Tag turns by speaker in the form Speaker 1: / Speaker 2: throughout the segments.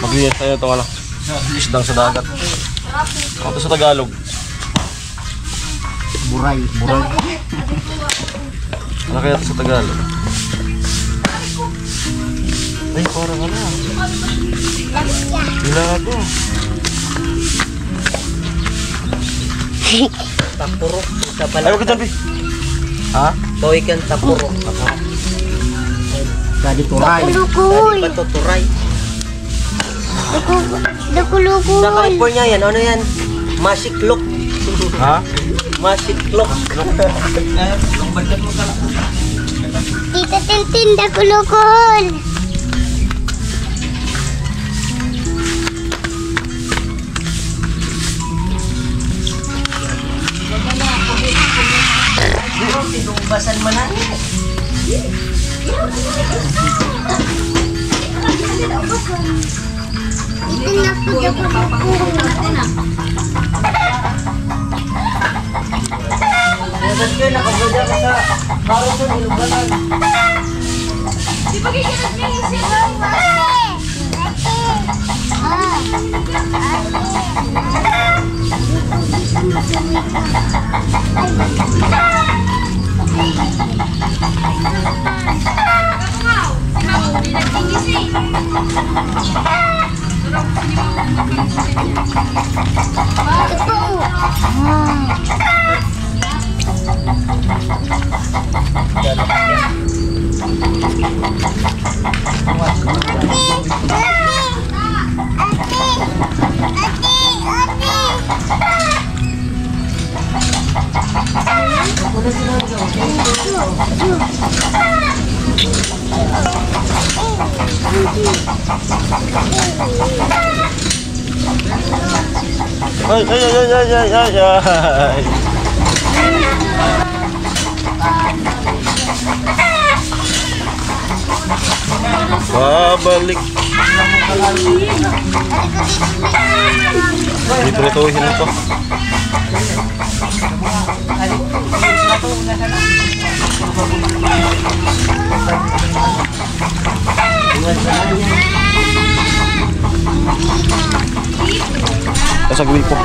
Speaker 1: Maglinis tayo itong ano, isdang sa dagat. Ito sa Tagalog.
Speaker 2: Buray.
Speaker 1: Ano kaya ito sa Tagalog? Ay, parang ano. Hilago.
Speaker 2: Tapuro.
Speaker 1: Ayaw ka dyan, Pi. Ha?
Speaker 2: Bawikan tapuro. Gadi turay.
Speaker 3: Lukulokoy.
Speaker 2: Gadi patuturay.
Speaker 3: Lukulokoy.
Speaker 2: Sa California yan, ano yan? Masiklok.
Speaker 1: Ha?
Speaker 2: Masiklok.
Speaker 3: Tita Tintin, dakulukol.
Speaker 2: Tinubasan mo na.
Speaker 3: Ito na po dakulukol.
Speaker 2: Nasaan kayo nakagadya ka sa Carlson, Iluganan.
Speaker 3: Di ba kaya nag-iisip lang?
Speaker 1: Ay. Babalik. Diprituhin ito. Sa gripo.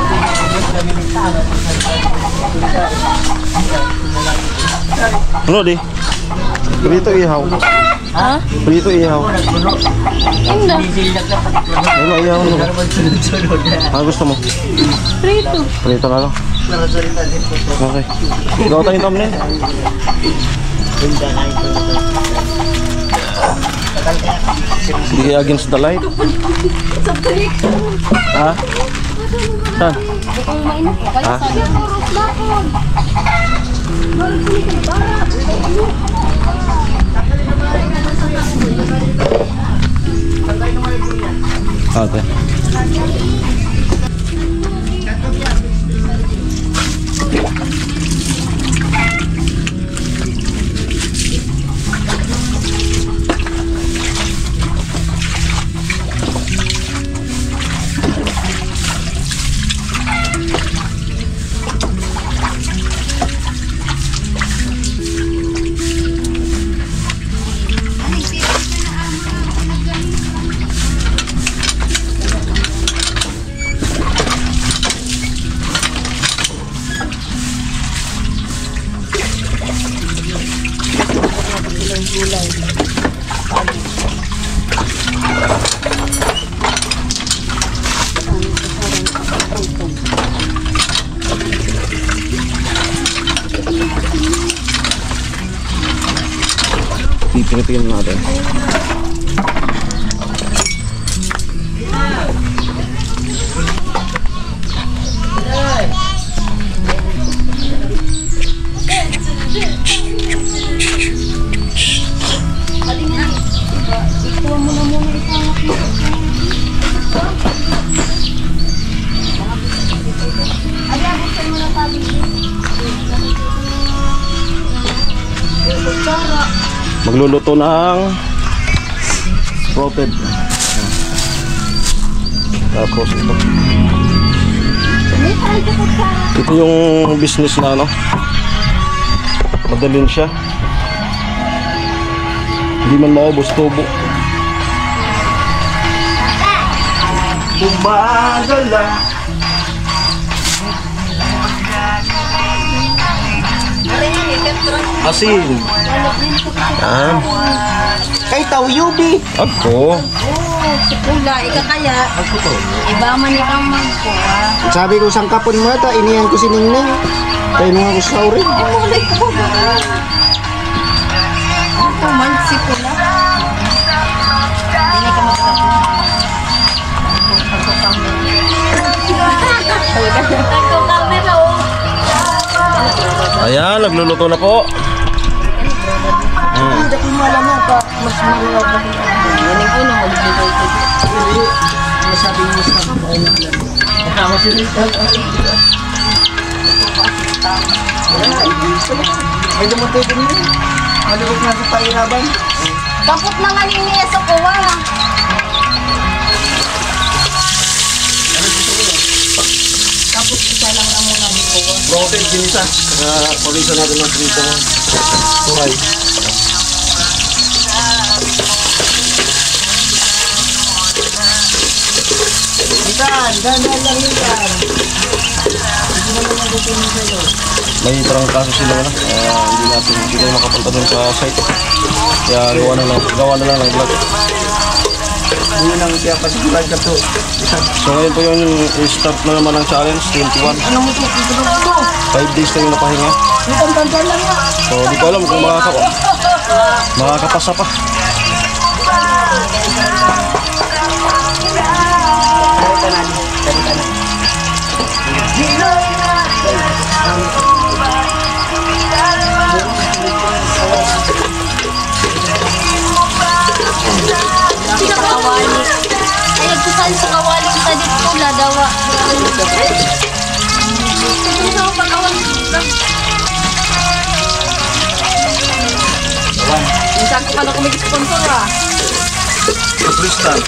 Speaker 1: Ano di? Prito ihaw.
Speaker 3: Ha?
Speaker 1: Prito ihaw.
Speaker 3: Hindi.
Speaker 1: Ano ihaw mo? Ano gusto mo?
Speaker 3: Prito.
Speaker 1: Prito na lang. Okay. Ikaw tayo thumbnail. Sige against the light. Ha? Saan? Ha? Ate. Pipilitin natin. Magluluto ng sprouted. Tapos ito yung business na ano, madalin siya, hindi man maubos tubo.
Speaker 4: Gumagala.
Speaker 1: Asin.
Speaker 4: Yan. Kay tao yubi.
Speaker 1: Ako.
Speaker 3: Pula, ika kaya. Iba man ikang magkuha.
Speaker 4: Sabi ko sang kapon mo ata, iniyan ko si Ningning. Kaya mga ko sa urin.
Speaker 3: Mulay ko ba? Ako man si Pula. Hindi ka magsabi. Ako camera oh.
Speaker 1: Ayan, nagluluto na po.
Speaker 4: Hindi ko malaman pa. Mas malaman pa.
Speaker 3: Yan ang una magbibigay ko.
Speaker 4: Masabi mo sa kapon na lang. Kasama si Rita. May dumatay din yun. Malukot na sa pahirapan.
Speaker 3: Kapot na nga niya sa kuwa. Kapot isa lang na muna di kuwa.
Speaker 1: Broken, ginisa. Saka pagisa natin ng trito ng turay.
Speaker 4: Ikan, ganda lang ikan. Hindi naman ang gusto mo sa'yo.
Speaker 1: May trangkaso sila na. Hindi tayo makapunta dun sa site. Kaya gawa na lang ng vlog.
Speaker 4: Yun ang kaya pasiguran ka to.
Speaker 1: So ngayon po yung start na naman ng challenge, 21.
Speaker 4: Anong ito? Ito na ito.
Speaker 1: 5 days na yung napahinga.
Speaker 4: Itang tantan lang nga.
Speaker 1: So di ko alam kung makakapasa pa.
Speaker 3: Sa kawali. Ay, nagkusal sa kawali kita dito. Ladawa. Ito sa pagkawali. Minsan ko pala kumig-sponsor ah.
Speaker 1: Tristan.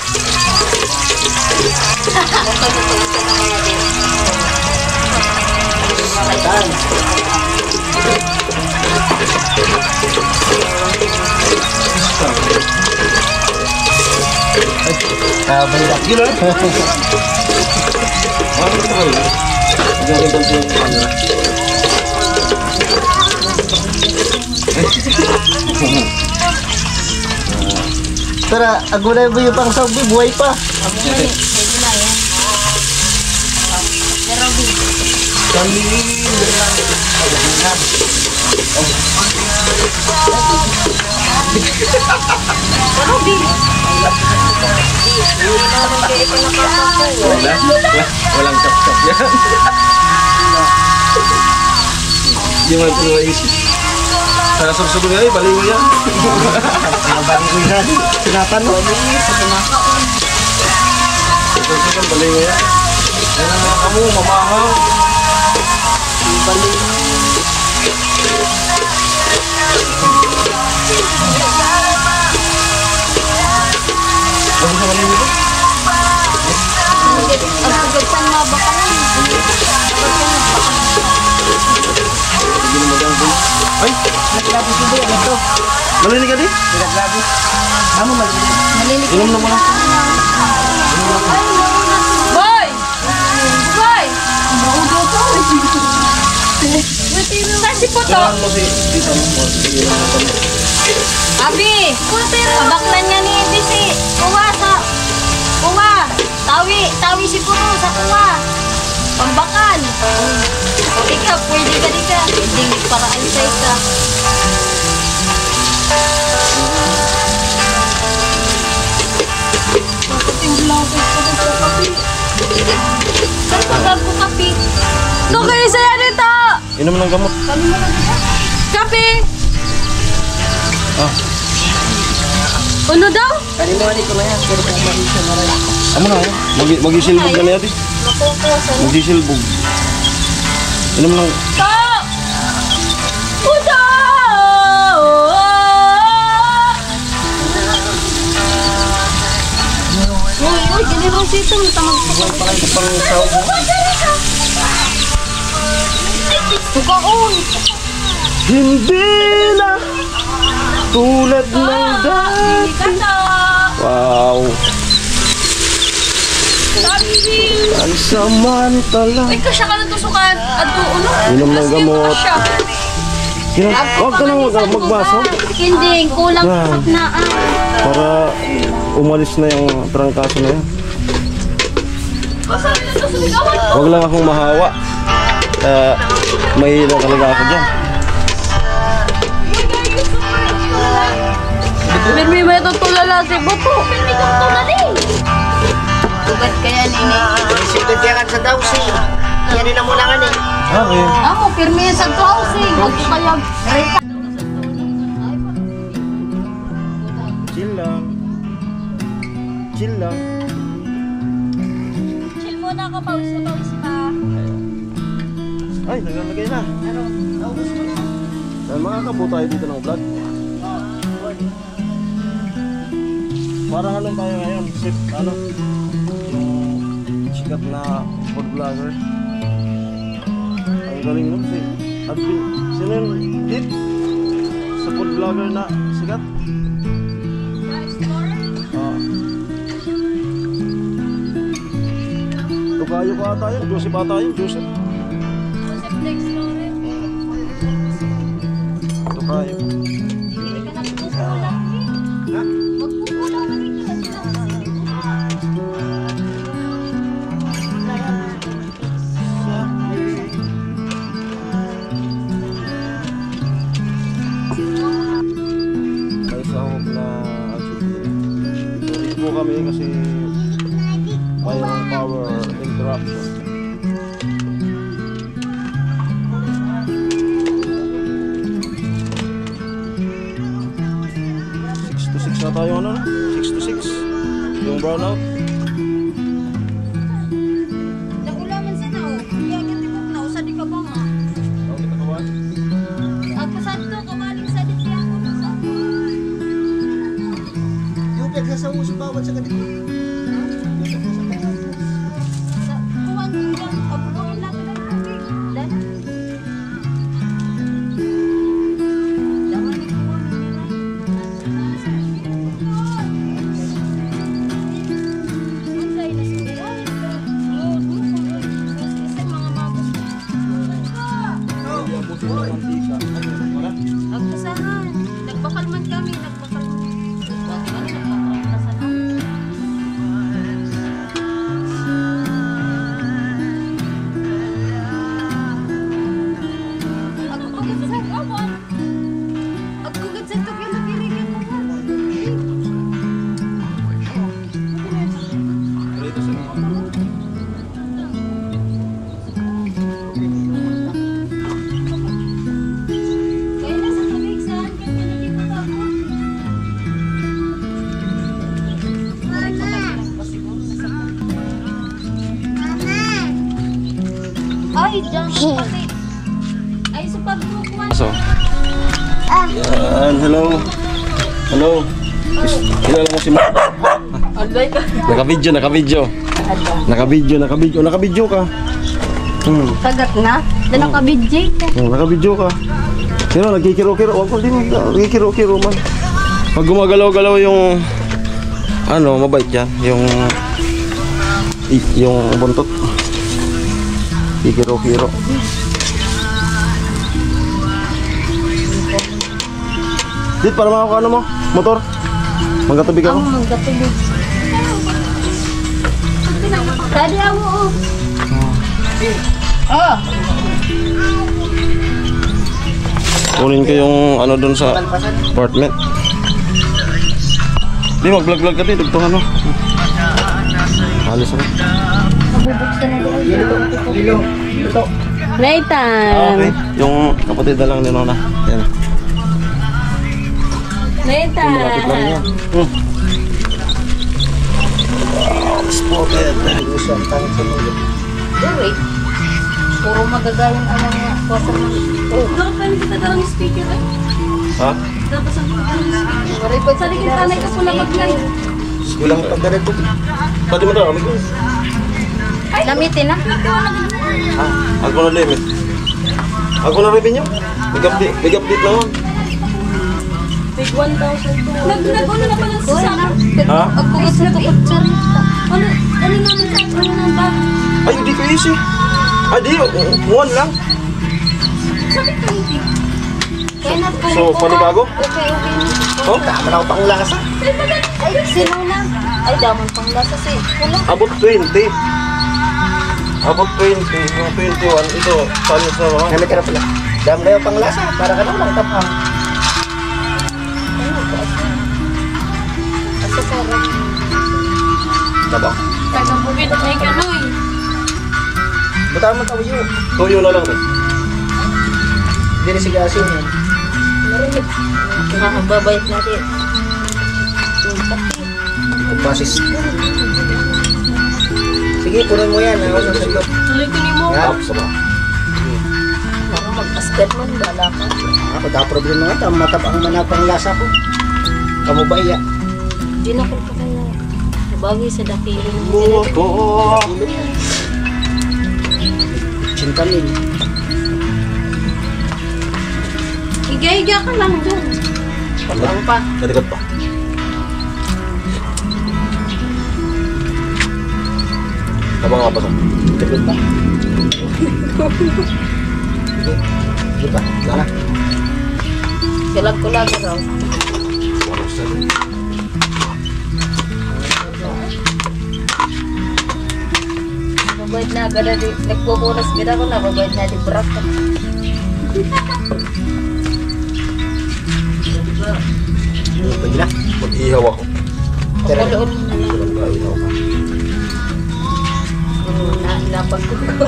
Speaker 4: Balak gila.
Speaker 1: Ano ito ba yun? Galing ba siya yung camera?
Speaker 4: Tara, agulay mo yung pang sabi, buhay pa.
Speaker 3: Medyo na yan. Pero
Speaker 1: Walang kap-kap yan. Yung mga tuwais. Sa sabsab nga baliw yan.
Speaker 4: Nabalik ko yan. Tinatanong.
Speaker 1: Sabsab baliw yan. Yan ang mga kamu, mamahal.
Speaker 4: Balik.
Speaker 1: Ano sa baliw ito?
Speaker 3: ang pagkagsan mabakalan.
Speaker 1: Hindi na magandang. Ay!
Speaker 4: Naglabos ko ba yan ito?
Speaker 1: Malinig ka di?
Speaker 4: Naglabos. Amo malinig.
Speaker 3: Malilig.
Speaker 1: Inom na muna.
Speaker 3: Boy! Boy! Kasi po to.
Speaker 1: Kailangan mo si Tita mo.
Speaker 3: Abi! Pabaklan niya ni Bisi. Kuha sa... Kuha! Tawi siguro sa kuha. Pambakal. Ikaw, pwede ka di ka. Hindi para ansay ka. Bakit yung blanket ko sa kapi? Saan ka gago kapi? Ito kayo saya nito!
Speaker 1: Inom ng gamot.
Speaker 3: Kapi!
Speaker 1: Ah.
Speaker 3: Ano daw?
Speaker 4: Kalimutan ko na yan. Pero kung marisya na rin.
Speaker 1: Amo na yan. Magisilbog na niya di. Magisilbog. Inom lang.
Speaker 3: Ta! Uda! Uy, gini mo sito. Matamag ko. Tukaon!
Speaker 1: Hindi na tulad ng dati.
Speaker 3: Hindi ka ta!
Speaker 1: Wow.
Speaker 3: Sabi
Speaker 1: pansamantala.
Speaker 3: Uy, kasya ka na tusukan. At doon,
Speaker 1: Inom ng gamot. Huwag ka nang magbaso.
Speaker 3: Hindi, kulang
Speaker 1: Ah.
Speaker 3: sa naan.
Speaker 1: Para umalis na yung trangkaso na yan. Huwag lang akong mahawa. Mahina talaga ako dyan.
Speaker 3: Birmi mo ito tulala si Buto. Birmi kong tulala eh. Ugat kaya nini.
Speaker 4: Sige, tiyakan sa daw si. Yan din ang mulangan eh.
Speaker 1: Okay.
Speaker 3: Ako, pirmi sa housing. Magkakayag.
Speaker 1: Chill lang. Chill lang.
Speaker 3: Chill muna ka, pawis na pawis pa.
Speaker 1: Ay, naglalagay na. Makakabo tayo dito ng vlog. Parang ano tayo ngayon? Ano? Yung sikat na food vlogger. Ang galing nun si Advin. Sino yung hit? Sa food vlogger na sikat? Tukayo ka ata yun. Joseph ata yun. Joseph. Tukayo. May sahog na actually. Sorry po kami kasi mayroong power interruption. 6 to 6 na tayo ano? 6 to 6 yung brownout.
Speaker 3: Nagulaman sa nao. Kaya kitipok na. Usa di ka ba nga?
Speaker 1: Ako kita kawan?
Speaker 3: Ako sa ito, kamaling sa di siya ako.
Speaker 4: Yung pagsasawa sa bawat sa ganito.
Speaker 3: Sa kuwan ko lang. Abubuhin lang ko lang. Dana. Daman ni kuwan ko lang. Unsay na sila. Isa mga magos.
Speaker 1: Buti na mantika. Wala?
Speaker 3: Agpasahan. Nagbakal man kami. Nagbakal man. Bakit kami nagpapakasahan? Ako kagad sa awan. Ako kagad sa ito kaya nagirigan mo ba?
Speaker 1: Dito sa mga
Speaker 3: Kaya nasa tubig saan? Kaya nakikita ako. Ay, dyan kasi. Ay, sa pagbukuan.
Speaker 1: So. Yan, hello. Hello. Kilala mo si Ma. Naka-video, naka-video. Naka-video ka.
Speaker 3: Kagat na? Dala ka BJ ka.
Speaker 1: Naka-video ka. Sino, nagkikiro-kiro. Huwag ko din, nagkikiro-kiro man. Pag gumagalaw-galaw yung, ano, mabait yan. Yung buntot. Kikiro-kiro. Dit, para mga ano mo? Motor? Magkatubig ako?
Speaker 3: Magkatubig. Tadi ako, oh. Oh.
Speaker 1: Kunin ko yung ano dun sa apartment. Di, mag-vlog-vlog ka din. Dugtungan mo. Alis ako.
Speaker 3: Mabubuksan na doon. Nathan.
Speaker 1: Okay. Yung kapatid na lang ni Nona. Yan.
Speaker 3: Nathan.
Speaker 1: Malapit lang yan. Wow, spotted.
Speaker 3: Wait. Puro magagayang ang mga kosa ng... Oh. Dapat pa kita daw ng speaker eh.
Speaker 1: Ha?
Speaker 3: Dapat sa mga speaker. Sa likit tanay ka pula mag-live.
Speaker 1: Kulang pagdarin ko. Pwede mo daw, kami ko.
Speaker 3: Lamitin na.
Speaker 1: Ha? Ako na limit. Ako na revenue. Big update naman.
Speaker 3: Big 1,000 Nag-ano na pala sa sasama.
Speaker 1: Ha?
Speaker 3: Ako sa tukot charita. Ano naman sa ano ng bag?
Speaker 1: Ay, hindi ko easy. Ay, di. One lang.
Speaker 3: Kaya na po.
Speaker 1: So, panibago?
Speaker 3: Okay.
Speaker 1: Oh,
Speaker 4: Tama na ako pang lasa.
Speaker 3: Ay, sino na? Ay, damon pang lasa si Kulo.
Speaker 1: abot 20. Abot 20. Mga 21. Ito, paano sa mga?
Speaker 4: Kami ka na pala. Dam kayo pang lasa. Para ka naman tapang.
Speaker 3: Asa parang
Speaker 1: Taba.
Speaker 3: taga-bukid may kanoy.
Speaker 4: Bata mo tayo.
Speaker 1: Tuyo na lang.
Speaker 4: Hindi na sige asin yan.
Speaker 3: Narinig. Nakakababayad natin.
Speaker 4: Pasis. Sige, punan mo yan. Ako sa sandok.
Speaker 3: Tuloy ko ni mo.
Speaker 4: Yan.
Speaker 1: Sama.
Speaker 3: Parang mag-basket man, bala ka.
Speaker 4: Ako da problema nga. Matabang manapang lasa ko. Kamu ba iya?
Speaker 3: Di na ko pa kaya. Nabagay sa dakiling.
Speaker 1: Oo.
Speaker 4: Cinta mil.
Speaker 3: Higa-higa ka lang dun. Paglang pa.
Speaker 1: Kadikat pa. Tama nga ba ito?
Speaker 4: Tegot pa. Sige. Sige pa. Sana.
Speaker 3: Galag-kulag raw. Babayad na agad di. Nagpupunas gina ko na. Babayad na di brak ka.
Speaker 4: Pwede na.
Speaker 1: Mag-ihaw ako.
Speaker 3: Pakuloon.
Speaker 1: Mag-ihaw ka.
Speaker 3: Napag ko.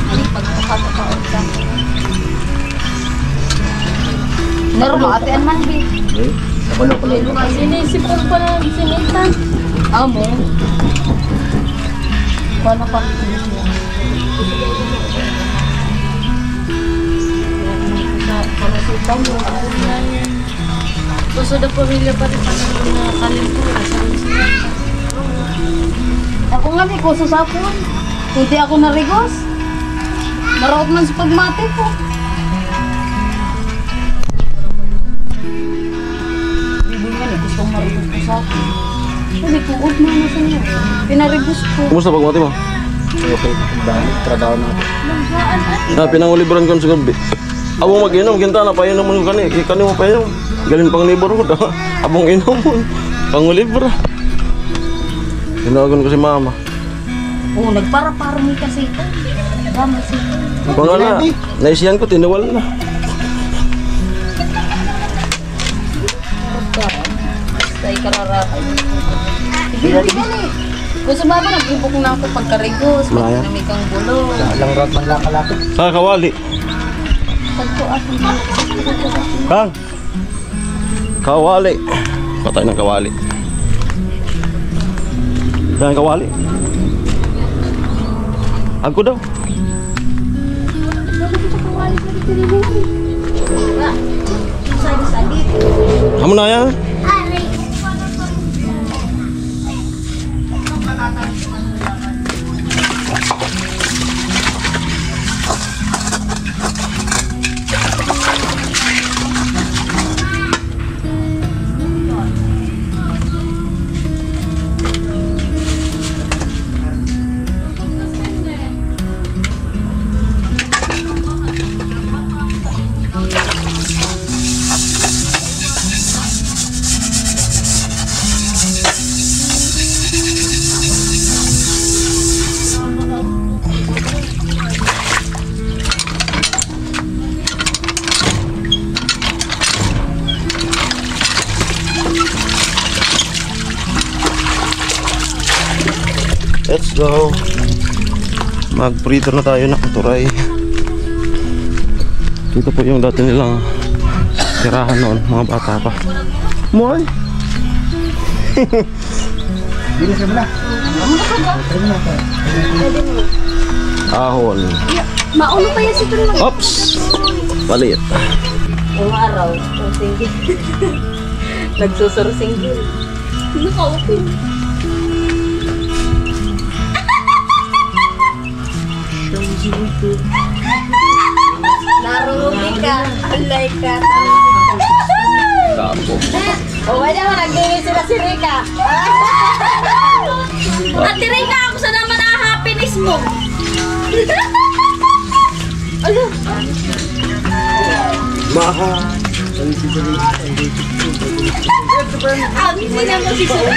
Speaker 3: Ano pagkakataon ka? Normal, atian man di.
Speaker 4: Nakulo-kulo.
Speaker 3: Sinisipon pa na sinitan. Amo. Paano pa? Panasipan mo. Gusto na pamilya pa rin na kalimtura. Ako nga may kuso sa apon. Hindi ako narigos. Naraot man sa pagmati ko. Hindi nga eh, gusto marigos ko sa akin. Sabi ko, ud na na sa inyo. Pinarigos ko.
Speaker 1: Kumusta pagmati mo?
Speaker 4: Okay. Dahil trabaho na ako.
Speaker 1: Pinangulibran ko sa gabi. Abong mag-inom, kinta na painom mo yung kani. Kani mo painom. Galing pang libro ko. Abong inom mo. Pangulibra. Tinawagan ko si mama.
Speaker 3: Oo, nagpara-para mo kasi ito. Dama si ito.
Speaker 1: Kung na, naisiyan ko, tinawal na.
Speaker 3: Basta ikararapan. Hindi man eh. Gusto ba ba nag-ibok na ako pagkarigos?
Speaker 1: Maya.
Speaker 3: May kang bulo.
Speaker 4: Lang rod man lakalakot.
Speaker 1: Sa kawali.
Speaker 3: Pagko ako.
Speaker 1: Kang! Kawali. Patay ng kawali. Yan ang kawali. Ako daw. Kamu na yan? Let's go. Mag-prito na tayo ng turay. Dito po yung dati nilang tirahan noon, mga bata pa. Moy!
Speaker 4: Dili sa mula.
Speaker 1: Ahon.
Speaker 3: Maulo pa yan si Tulong.
Speaker 1: Oops! Palit.
Speaker 3: Yung araw, ang singgil. Nagsusursinggil. Naka-open. Narungi ka. Alay ka.
Speaker 1: Kapo.
Speaker 3: O, wala mo, nagingin sila si Rika. Ano?
Speaker 1: Maha.
Speaker 3: Ang sila mo si Sir.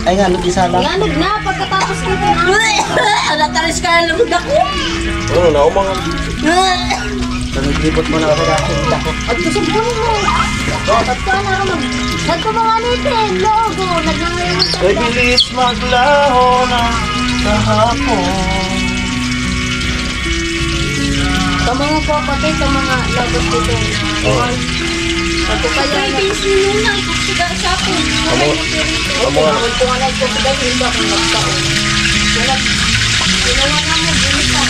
Speaker 4: Ay nga, isa lang.
Speaker 3: Yanog na pagkatapos nito. Natalis ka na lumag ako.
Speaker 1: Ano na, umang.
Speaker 4: Naglibot mo na ako dati.
Speaker 3: At kusog mo mo. At ka na naman. Nagkumanganitin. Logo. Naglangayon sa
Speaker 1: Ay, bilis maglaho na kahapon.
Speaker 3: Sa mga kapatid, sa mga labas dito. Ako kaya na. Ay, pinsin na. Pagsiga sa akin.
Speaker 1: Amo nga.
Speaker 3: Bawal ko nga nagpapagay. Hindi ako nagtaon. Wala. Ginawa na mo. Ginita.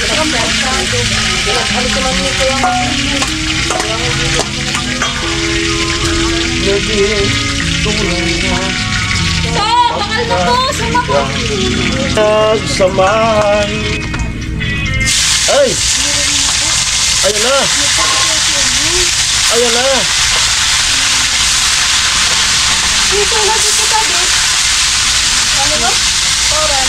Speaker 3: Alis naman nito yung
Speaker 1: Naging tulong mo.
Speaker 3: so, bakal na po. Sama ko.
Speaker 1: Nagsamay. Ay! Ayan na! Ayan na!
Speaker 3: Dito na dito tabi. Ano ba? Oran.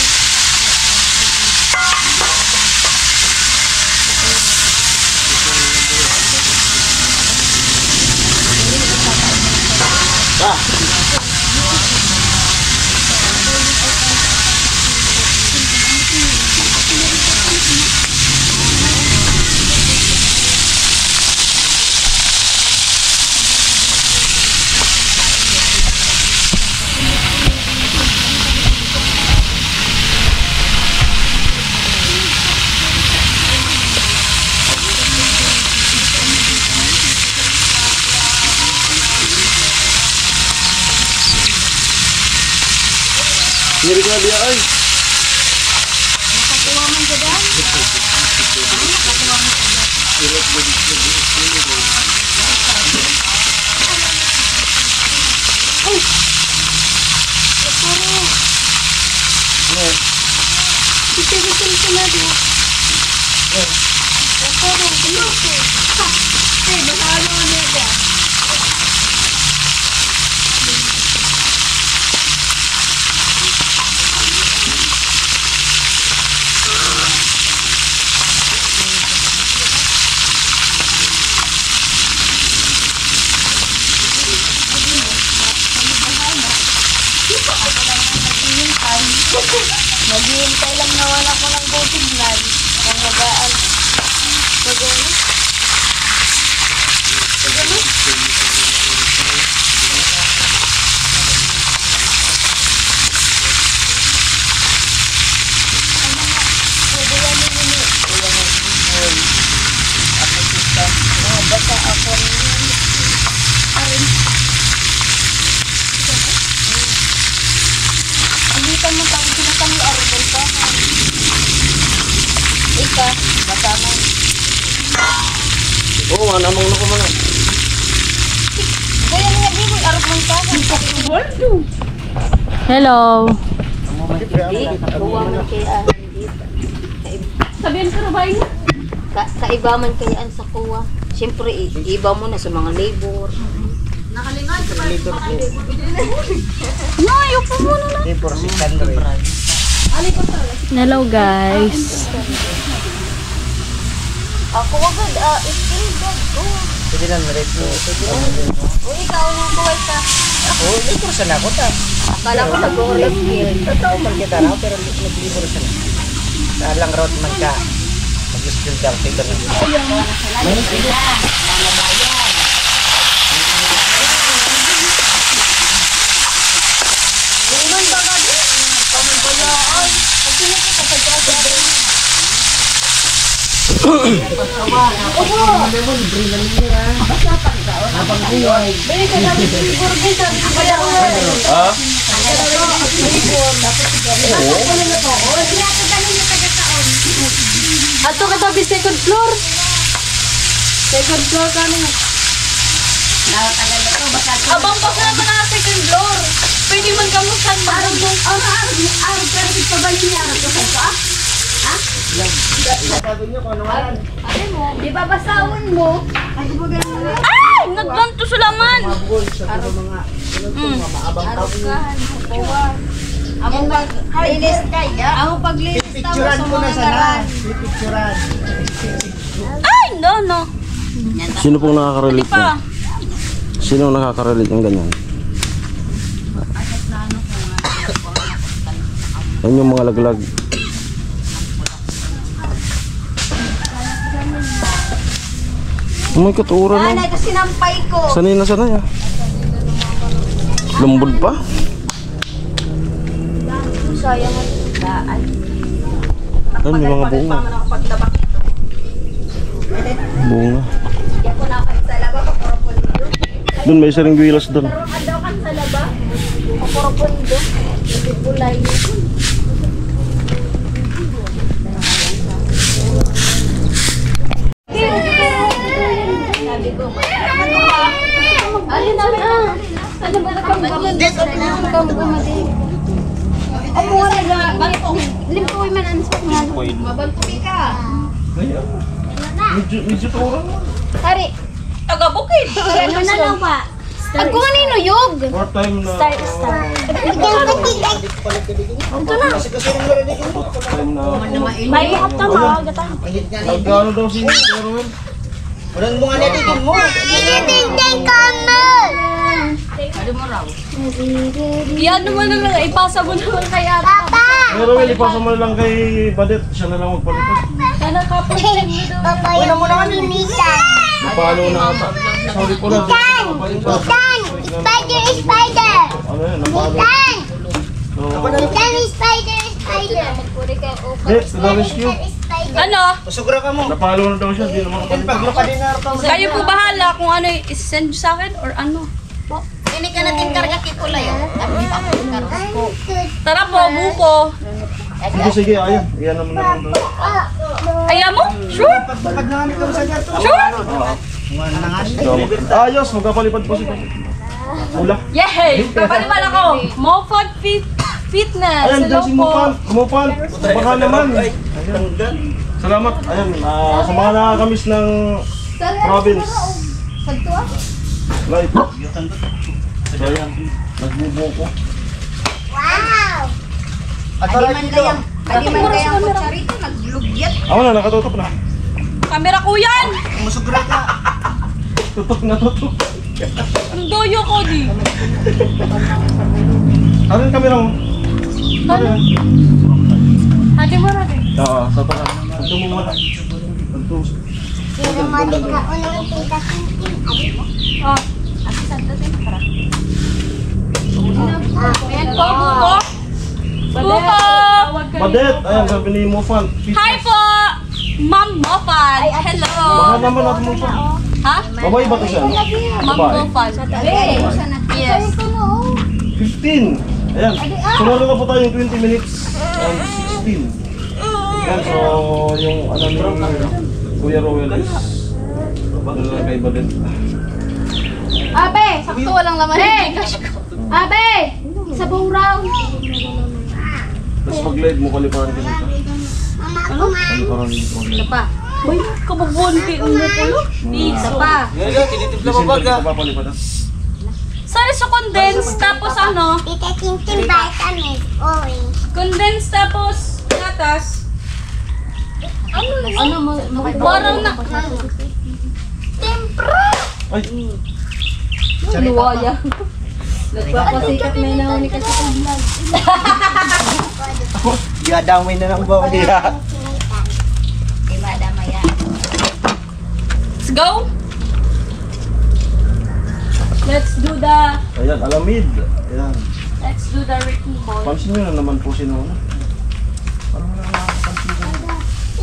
Speaker 1: Ah! Diri ka dia ay.
Speaker 3: Nakakuha man ka dyan? Ay! Puro. Ito ka na dito. Puro. Puro. Ha! Eh, masalo mo na dyan. Naghihintay lang naman ako ng go signal. Ang magaan. Pagano? Pagano? Basta ako rin. Arin. Hindi ka mo tapos sinatang yung aribol ka. Ika, basta mo.
Speaker 1: Oo, nga namang nakumanan.
Speaker 3: Kaya nga di mo aribol ka. Hello. Kuha man kaya dito. Sabihan ko na ba yun? Kaiba man kayaan sa kuha. Siyempre, iba mo na sa mga labor. Nakalingan sa mga labor. No, ayoko muna na.
Speaker 4: Labor si Sandre.
Speaker 3: Hello guys. Ako agad, skill bag ko.
Speaker 4: Pwede lang red mo.
Speaker 3: O ikaw nang buhay ka.
Speaker 4: Oo, labor sa na ako ta.
Speaker 3: Akala ko nag-uulog skill.
Speaker 4: Totoo man kita na, pero naglibor sa na. Salang road man ka. Mag-skill down, paper na.
Speaker 3: Iman ba ka din? Pamambayaan. Pag sinakita sa grasa. Bili ka namin sa libur din. Sabi ko kaya ko.
Speaker 1: Ha?
Speaker 3: Ato ka tabi second floor. Second floor ka na. Abang pa na na second floor. Pwede man kamusta araw mo. Araw pero di pa balik niya araw ko sa ha?
Speaker 4: Sabi niyo kung ano man.
Speaker 3: Ano mo? Di ba basawon mo? Ay, Adlan to sulaman.
Speaker 4: Mga bugol sa mga mga maabang tao.
Speaker 3: Amo paglilis kaya. Amo paglilis
Speaker 4: Picturean ko na sana. Picturean.
Speaker 3: Ay, no.
Speaker 1: Sino pong nakaka-relate
Speaker 3: Pa.
Speaker 1: na? Sino nakaka-relate ng ganyan? Yan yung mga laglag. Oh my God, ura na.
Speaker 3: Ito sinampay ko.
Speaker 1: Sanay na sanay ah. Lumbod pa.
Speaker 3: Sayang ang daan.
Speaker 1: Yan yung mga bunga. Bunga.
Speaker 3: Ako na kayo sa laba, kaporopondo.
Speaker 1: Doon may isa ring gwilas doon.
Speaker 3: Daw kan sa laba, kaporopondo. Hindi bulay. Sabi ko, alin na ano ba ako wala na limpoy man ang sakyan. Mabagpupi ka.
Speaker 1: Medyo tura mo.
Speaker 3: Hari. Taga bukid. Ano na lang pa? Ang kung ano yug.
Speaker 1: Part time na.
Speaker 3: Start.
Speaker 1: Ito na. Part time na.
Speaker 3: May ihap na mga gata.
Speaker 1: Nagkano daw si Erwin?
Speaker 4: Walang mga netikin mo.
Speaker 3: Yan naman na lang. Ipasa mo naman kaya. Papa!
Speaker 1: Erwin, ipasa mo na lang kay Badet. Siya na lang magpalitan.
Speaker 3: Sana kapag
Speaker 4: Una mo naman linisan.
Speaker 1: Napalo na ata. Sorry po na.
Speaker 5: Spider!
Speaker 1: Ano yan? Napalo.
Speaker 5: Spider!
Speaker 1: Det, to the rescue.
Speaker 3: Ano?
Speaker 4: Masugra ka mo.
Speaker 1: Napalo na daw siya. Hindi naman kapalitan.
Speaker 4: Paglo ka din na ito.
Speaker 3: Kayo po bahala kung ano i-send sa akin or ano.
Speaker 5: Ini ka natin karga kipula yun.
Speaker 3: Tara po, buko.
Speaker 1: Sige, ayan. Iyan naman naman doon.
Speaker 3: Ayaw mo? Sure?
Speaker 4: Pagpapad na kami kami sa dyan.
Speaker 3: Sure?
Speaker 1: Ayos, magkapalipad po si Ula.
Speaker 3: Yay! Kapalimal ako. Mofod Fitness.
Speaker 1: Ayan, dyan si
Speaker 3: Hello po.
Speaker 1: Mufan. Baka naman. Ayan. Salamat. Ayan, sa mga nakakamiss ng province. Live. So, ayan. Nagbubo ko.
Speaker 5: Wow!
Speaker 4: At para dito.
Speaker 1: Ako na, nakatutok na.
Speaker 3: Kamera ko yan!
Speaker 4: Masugra ka.
Speaker 1: Tutok na tutok.
Speaker 3: Ang doyo ko di.
Speaker 1: Ano yung kamera mo? Ano yan?
Speaker 3: Hati mo natin.
Speaker 1: Oo, sa taga. Ito mo muna. Ito.
Speaker 5: Pero mali ka unang tita
Speaker 3: Oh. Ayan po, buko. Buko!
Speaker 1: Badet! Ayan, sabi ni Mufan.
Speaker 3: Hi po! Ma'am Mofan. Hello!
Speaker 1: Baka naman natin Mufan.
Speaker 3: Ha?
Speaker 1: Babae ba ito siya?
Speaker 3: Ma'am
Speaker 1: Babae.
Speaker 3: Mofan. Yes.
Speaker 1: 15. Ayan. Sunod na po tayo yung 20 minutes and 16. Ayan, so yung ano ni Kuya Rowell is ano lang kay Badet.
Speaker 3: Abe! Sakto walang laman. Abe! Sa buong round.
Speaker 1: Tapos mag-live mo, kaliparan ka dito. Kaliparan dito.
Speaker 3: Pa. Uy, kabubunti ang napulo. Isa pa.
Speaker 4: Tinitipla mo
Speaker 1: December
Speaker 4: baga.
Speaker 1: ka papaliparan.
Speaker 3: Sorry sa condense, tapos ano?
Speaker 5: Tita Tintin vitamins, orange.
Speaker 3: Condense tapos gatas. Ano mo? Parang na.
Speaker 1: Ay,
Speaker 3: Luwaya. Nagpapasikat na yun ni kasi sa vlog.
Speaker 4: Yadamay na ng bawa niya.
Speaker 3: Let's go! Let's do the
Speaker 1: ayan, alamid. Ayan.
Speaker 3: Ricky Boy.
Speaker 1: Pansin nyo na naman po sino. Parang wala na ako.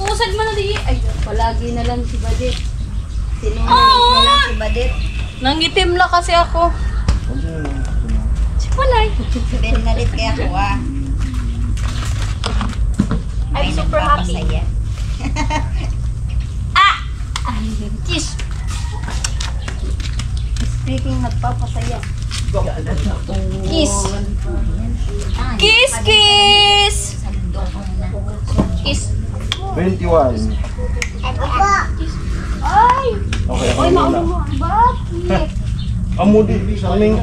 Speaker 3: Usad mo na di. Ay, palagi na lang si Badit.
Speaker 5: Sinungaling na lang si Badit.
Speaker 3: Nangitim lang kasi ako.
Speaker 1: Pansin nyo na.
Speaker 3: Si Palay.
Speaker 5: Benalit kaya ako ah.
Speaker 3: I'm super happy. Kiss.
Speaker 5: Speaking nagpapasaya.
Speaker 3: Kiss. Kiss, kiss. Kiss.
Speaker 1: 21.
Speaker 3: Ay!
Speaker 1: Okay, ako
Speaker 3: Oy,
Speaker 1: muna.
Speaker 3: mauna mo. Bakit?
Speaker 1: Amo di, kaming.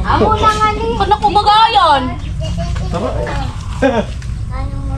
Speaker 3: Amo na nga ni. Kala ko bagayan.
Speaker 1: Tara.
Speaker 5: Ano mo?